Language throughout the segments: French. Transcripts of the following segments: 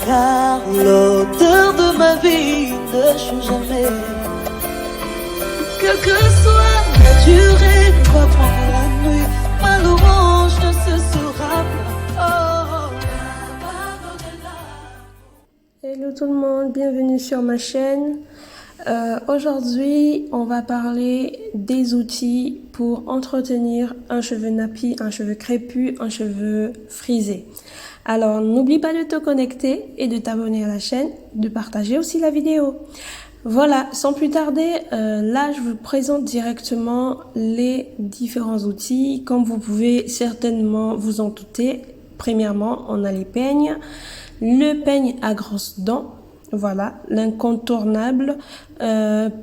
Car l'odeur de ma vie ne change jamais. Quelle que soit la durée, on va prendre la nuit. Ma louange ne cessera pas. Hello tout le monde, bienvenue sur ma chaîne. Aujourd'hui, on va parler des outils pour entretenir un cheveu nappy, un cheveu crépus, un cheveu frisé. Alors, n'oublie pas de te connecter et de t'abonner à la chaîne, de partager aussi la vidéo. Voilà, sans plus tarder, là je vous présente directement les différents outils. Comme vous pouvez certainement vous en douter, premièrement, on a les peignes. Le peigne à grosses dents, voilà, l'incontournable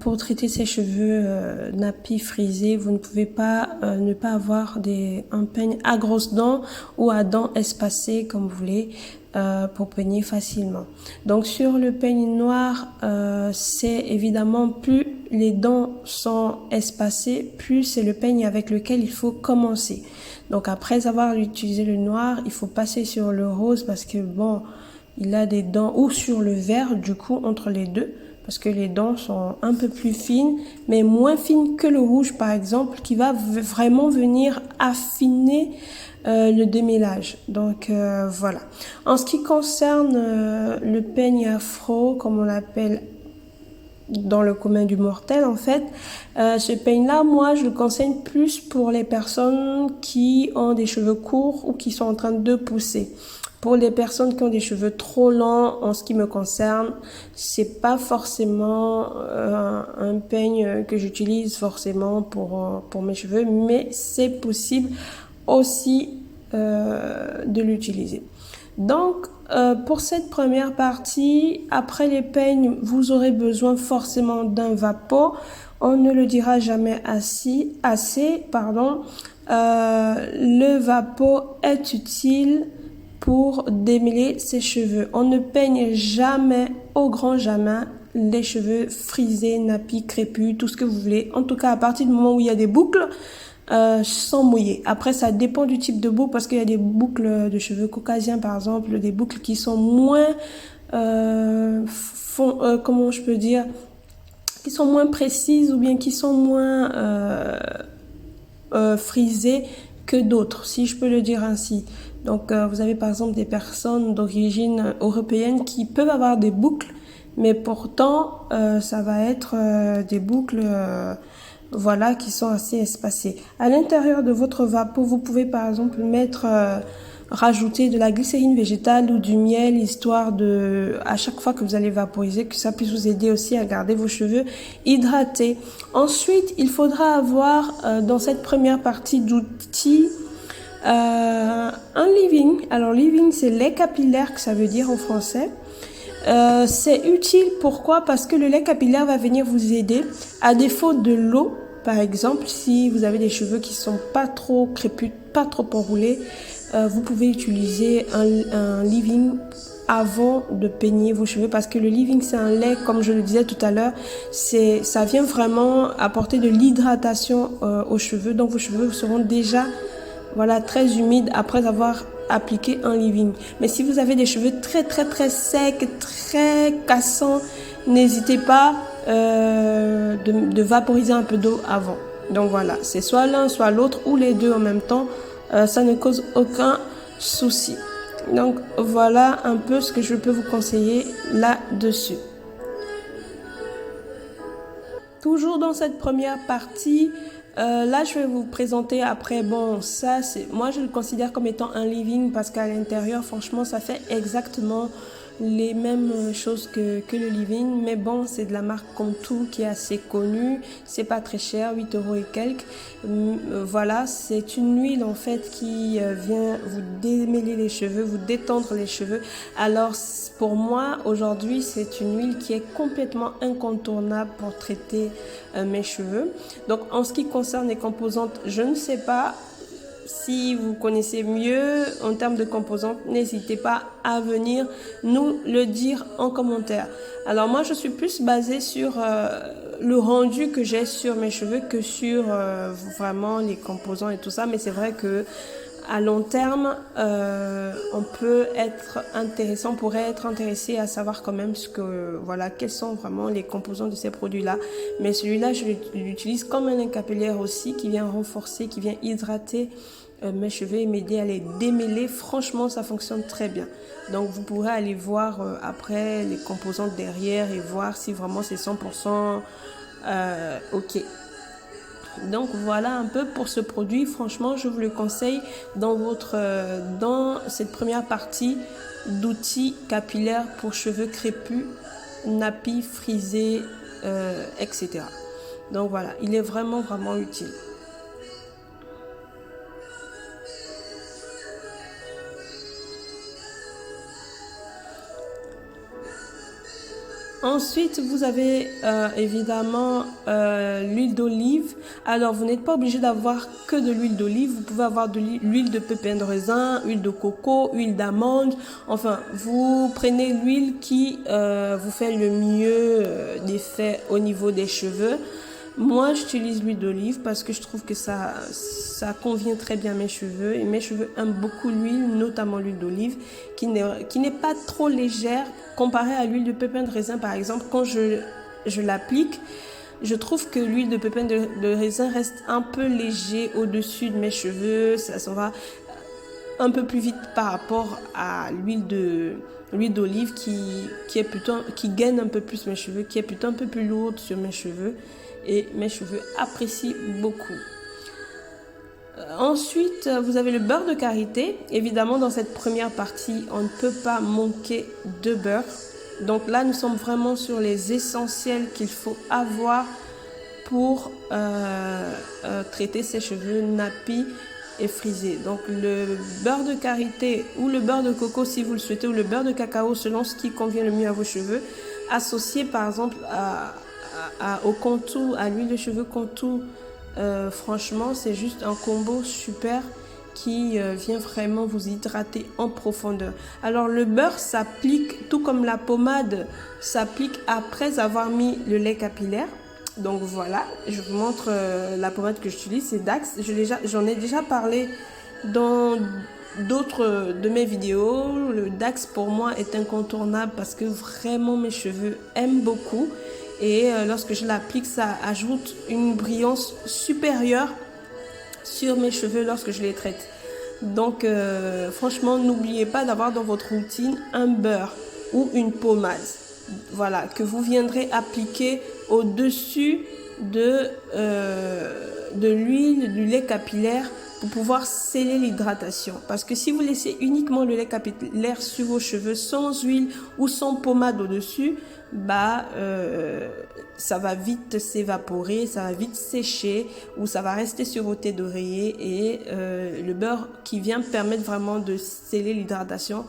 pour traiter ses cheveux nappy, frisés. Vous ne pouvez pas ne pas avoir un peigne à grosses dents ou à dents espacées comme vous voulez pour peigner facilement. Donc sur le peigne noir, c'est évidemment plus les dents sont espacées, plus c'est le peigne avec lequel il faut commencer. Donc après avoir utilisé le noir, il faut passer sur le rose parce que bon, il a des dents, ou sur le vert du coup entre les deux, parce que les dents sont un peu plus fines, mais moins fines que le rouge par exemple, qui va vraiment venir affiner le démêlage. Donc voilà. En ce qui concerne le peigne afro, comme on l'appelle dans le commun du mortel en fait, ce peigne là, moi je le conseille plus pour les personnes qui ont des cheveux courts ou qui sont en train de pousser. Pour les personnes qui ont des cheveux trop longs, en ce qui me concerne, c'est pas forcément un peigne que j'utilise forcément pour mes cheveux, mais c'est possible aussi de l'utiliser. Donc pour cette première partie, après les peignes, vous aurez besoin forcément d'un vapeau. On ne le dira jamais assez. Le vapeau est utile pour démêler ses cheveux. On ne peigne jamais, au grand jamais, les cheveux frisés, nappy, crépus, tout ce que vous voulez. En tout cas, à partir du moment où il y a des boucles, sans mouiller. Après, ça dépend du type de boucle, parce qu'il y a des boucles de cheveux caucasiens, par exemple, des boucles qui sont moins, comment je peux dire, qui sont moins précises ou bien qui sont moins frisées que d'autres, si je peux le dire ainsi. Donc, vous avez par exemple des personnes d'origine européenne qui peuvent avoir des boucles, mais pourtant, ça va être des boucles voilà, qui sont assez espacées. À l'intérieur de votre vapeau, vous pouvez par exemple rajouter de la glycérine végétale ou du miel, histoire de, à chaque fois que vous allez vaporiser, que ça puisse vous aider aussi à garder vos cheveux hydratés. Ensuite, il faudra avoir dans cette première partie d'outils un leave-in. Alors leave-in, c'est lait capillaire que ça veut dire en français. C'est utile, pourquoi? Parce que le lait capillaire va venir vous aider. À défaut de l'eau, par exemple, si vous avez des cheveux qui sont pas trop crépus, pas trop enroulés, vous pouvez utiliser un leave-in avant de peigner vos cheveux, parce que le leave-in, c'est un lait, comme je le disais tout à l'heure, ça vient vraiment apporter de l'hydratation aux cheveux. Donc vos cheveux seront déjà voilà, très humides après avoir appliqué un leave-in. Mais si vous avez des cheveux très secs, très cassants, n'hésitez pas de vaporiser un peu d'eau avant. Donc voilà, c'est soit l'un, soit l'autre, ou les deux en même temps. Ça ne cause aucun souci. Donc voilà un peu ce que je peux vous conseiller là-dessus. Toujours dans cette première partie, là je vais vous présenter après, bon ça c'est, moi je le considère comme étant un leave-in, parce qu'à l'intérieur franchement ça fait exactement les mêmes choses que le leave-in, mais bon c'est de la marque Contour qui est assez connue, c'est pas très cher, 8 € et quelques. Voilà, c'est une huile en fait qui vient vous démêler les cheveux, vous détendre les cheveux. Alors pour moi aujourd'hui c'est une huile qui est complètement incontournable pour traiter mes cheveux. Donc en ce qui concerne les composantes, je ne sais pas. Si vous connaissez mieux en termes de composantes, n'hésitez pas à venir nous le dire en commentaire. Alors moi, je suis plus basée sur le rendu que j'ai sur mes cheveux que sur vraiment les composants et tout ça. Mais c'est vrai que à long terme, on pourrait être intéressé à savoir quand même quels sont vraiment les composants de ces produits-là. Mais celui-là, je l'utilise comme un lait capillaire aussi, qui vient renforcer, qui vient hydrater mes cheveux et m'aider à les démêler. Franchement, ça fonctionne très bien. Donc, vous pourrez aller voir après les composants derrière et voir si vraiment c'est 100% ok. Donc voilà un peu pour ce produit. Franchement, je vous le conseille dans cette première partie d'outils capillaires pour cheveux crépus, nappis, frisés, etc. Donc voilà, il est vraiment utile. Ensuite, vous avez évidemment l'huile d'olive. Alors, vous n'êtes pas obligé d'avoir que de l'huile d'olive. Vous pouvez avoir de l'huile de pépins de raisin, huile de coco, huile d'amande. Enfin, vous prenez l'huile qui vous fait le mieux d'effet au niveau des cheveux. Moi, j'utilise l'huile d'olive parce que je trouve que ça convient très bien à mes cheveux. Et mes cheveux aiment beaucoup l'huile, notamment l'huile d'olive, qui n'est pas trop légère comparée à l'huile de pépins de raisin. Par exemple, quand je l'applique, je trouve que l'huile de pépins de raisin reste un peu léger au-dessus de mes cheveux. Ça s'en va un peu plus vite par rapport à l'huile d'olive qui gaine un peu plus mes cheveux, qui est plutôt un peu plus lourde sur mes cheveux. Et mes cheveux apprécient beaucoup. Ensuite, vous avez le beurre de karité. Évidemment, dans cette première partie, on ne peut pas manquer de beurre. Donc là, nous sommes vraiment sur les essentiels qu'il faut avoir pour traiter ses cheveux nappis et frisés. Donc le beurre de karité ou le beurre de coco si vous le souhaitez, ou le beurre de cacao selon ce qui convient le mieux à vos cheveux, associé par exemple au contour, à l'huile de cheveux contour. Franchement, c'est juste un combo super qui vient vraiment vous hydrater en profondeur. Alors le beurre s'applique, tout comme la pommade s'applique après avoir mis le lait capillaire. Donc voilà, je vous montre la pommade que j'utilise, c'est Dax. J'en ai déjà parlé dans d'autres de mes vidéos. Le Dax pour moi est incontournable parce que vraiment mes cheveux aiment beaucoup. Et lorsque je l'applique, ça ajoute une brillance supérieure sur mes cheveux lorsque je les traite. Donc franchement, n'oubliez pas d'avoir dans votre routine un beurre ou une pommade. Voilà, que vous viendrez appliquer au-dessus de l'huile, du lait capillaire pour pouvoir sceller l'hydratation. Parce que si vous laissez uniquement le lait capillaire sur vos cheveux sans huile ou sans pommade au-dessus, ça va vite s'évaporer, ça va vite sécher ou ça va rester sur vos têtes d'oreiller et le beurre qui vient permettre vraiment de sceller l'hydratation,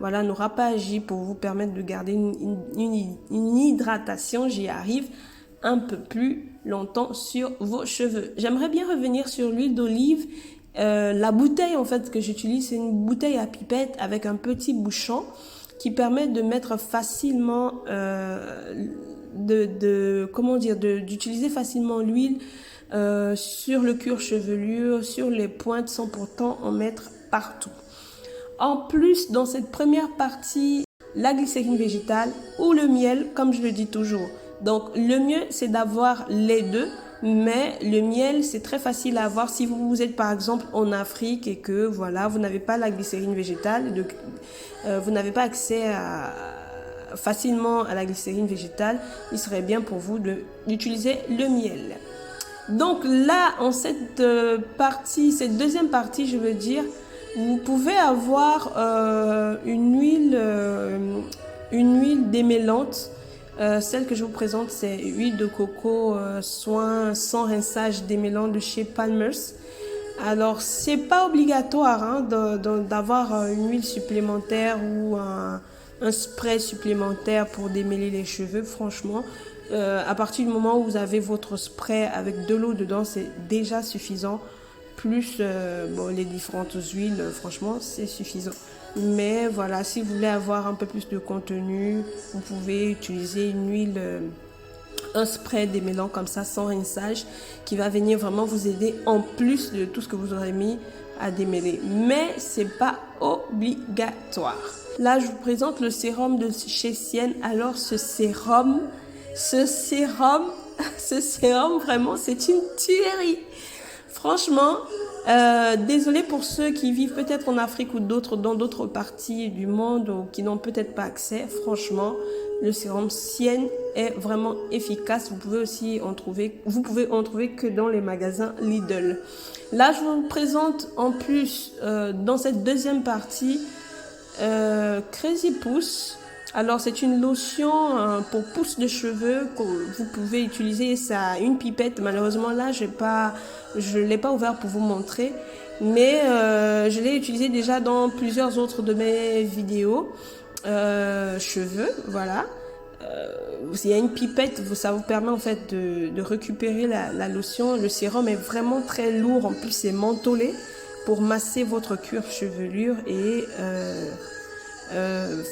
voilà, n'aura pas agi pour vous permettre de garder une hydratation, j'y arrive, un peu plus longtemps sur vos cheveux. J'aimerais bien revenir sur l'huile d'olive. La bouteille en fait que j'utilise, c'est une bouteille à pipette avec un petit bouchon qui permet de mettre facilement, d'utiliser facilement l'huile sur le cuir chevelu, sur les pointes, sans pourtant en mettre partout. En plus, dans cette première partie, la glycérine végétale ou le miel, comme je le dis toujours. Donc, le mieux, c'est d'avoir les deux. Mais le miel, c'est très facile à avoir si vous êtes par exemple en Afrique et que voilà, vous n'avez pas la glycérine végétale, vous n'avez pas accès facilement à la glycérine végétale, il serait bien pour vous d'utiliser le miel. Donc là, en cette deuxième partie, je veux dire, vous pouvez avoir une huile démêlante. Celle que je vous présente, c'est huile de coco soin sans rinçage démêlant de chez Palmer's. Alors, c'est pas obligatoire d'avoir une huile supplémentaire ou un spray supplémentaire pour démêler les cheveux. Franchement, à partir du moment où vous avez votre spray avec de l'eau dedans, c'est déjà suffisant. Plus les différentes huiles, franchement, c'est suffisant. Mais voilà, si vous voulez avoir un peu plus de contenu, vous pouvez utiliser une huile, un spray démêlant comme ça, sans rinçage, qui va venir vraiment vous aider en plus de tout ce que vous aurez mis à démêler, mais c'est pas obligatoire. Là, je vous présente le sérum de chez Sienne. Alors, ce sérum, vraiment, c'est une tuerie. Franchement, désolé pour ceux qui vivent peut-être en Afrique ou dans d'autres parties du monde ou qui n'ont peut-être pas accès. Franchement, le sérum Sienne est vraiment efficace. Vous pouvez en trouver que dans les magasins Lidl. Là, je vous présente en plus dans cette deuxième partie Crazy Pousse. Alors, c'est une lotion pour pousse de cheveux que vous pouvez utiliser. Ça a une pipette. Malheureusement, là, je l'ai pas ouvert pour vous montrer. Mais je l'ai utilisé déjà dans plusieurs autres de mes vidéos. Cheveux, voilà. Il y a une pipette, ça vous permet en fait de récupérer la lotion. Le sérum est vraiment très lourd. En plus, c'est mentholé pour masser votre cuir chevelure et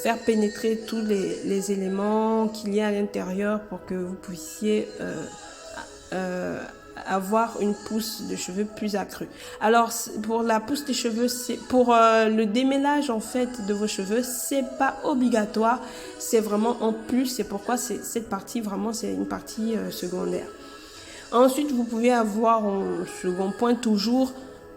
faire pénétrer tous les éléments qu'il y a à l'intérieur pour que vous puissiez avoir une pousse de cheveux plus accrue. Alors pour la pousse des cheveux, c'est pour le démêlage en fait de vos cheveux, c'est pas obligatoire, c'est vraiment en plus. C'est pourquoi cette partie vraiment c'est une partie secondaire. Ensuite, vous pouvez avoir en second point toujours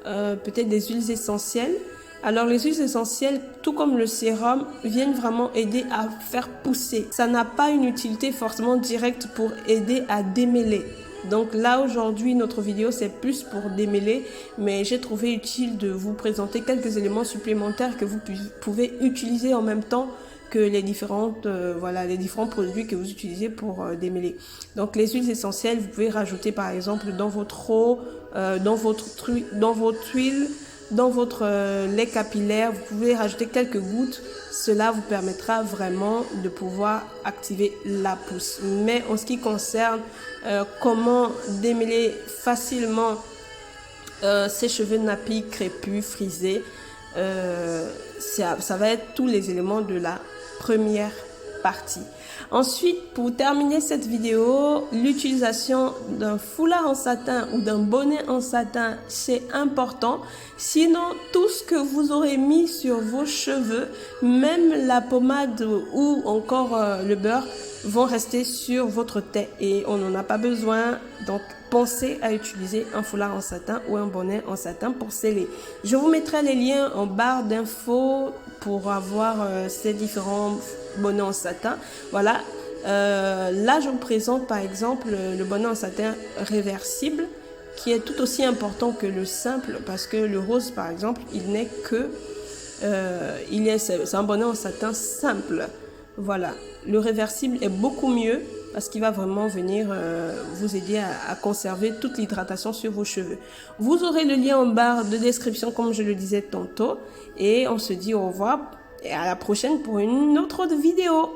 peut-être des huiles essentielles. Alors les huiles essentielles, tout comme le sérum, viennent vraiment aider à faire pousser. Ça n'a pas une utilité forcément directe pour aider à démêler. Donc là aujourd'hui notre vidéo c'est plus pour démêler, mais j'ai trouvé utile de vous présenter quelques éléments supplémentaires que vous pouvez utiliser en même temps que les différents produits que vous utilisez pour démêler. Donc les huiles essentielles, vous pouvez rajouter par exemple dans votre eau, dans votre huile, dans votre lait capillaire, vous pouvez rajouter quelques gouttes. Cela vous permettra vraiment de pouvoir activer la pousse. Mais en ce qui concerne comment démêler facilement ses cheveux nappis, crépus, frisés, ça va être tous les éléments de la première partie. Ensuite, pour terminer cette vidéo, l'utilisation d'un foulard en satin ou d'un bonnet en satin, c'est important. Sinon, tout ce que vous aurez mis sur vos cheveux, même la pommade ou encore le beurre, vont rester sur votre tête et on n'en a pas besoin. Donc, pensez à utiliser un foulard en satin ou un bonnet en satin pour sceller. Je vous mettrai les liens en barre d'infos pour avoir ces différents bonnets en satin. Voilà. Là, je vous présente par exemple le bonnet en satin réversible qui est tout aussi important que le simple parce que le rose par exemple, il n'est que c'est un bonnet en satin simple. Voilà. Le réversible est beaucoup mieux parce qu'il va vraiment venir vous aider à conserver toute l'hydratation sur vos cheveux. Vous aurez le lien en barre de description comme je le disais tantôt et on se dit au revoir et à la prochaine pour une autre vidéo.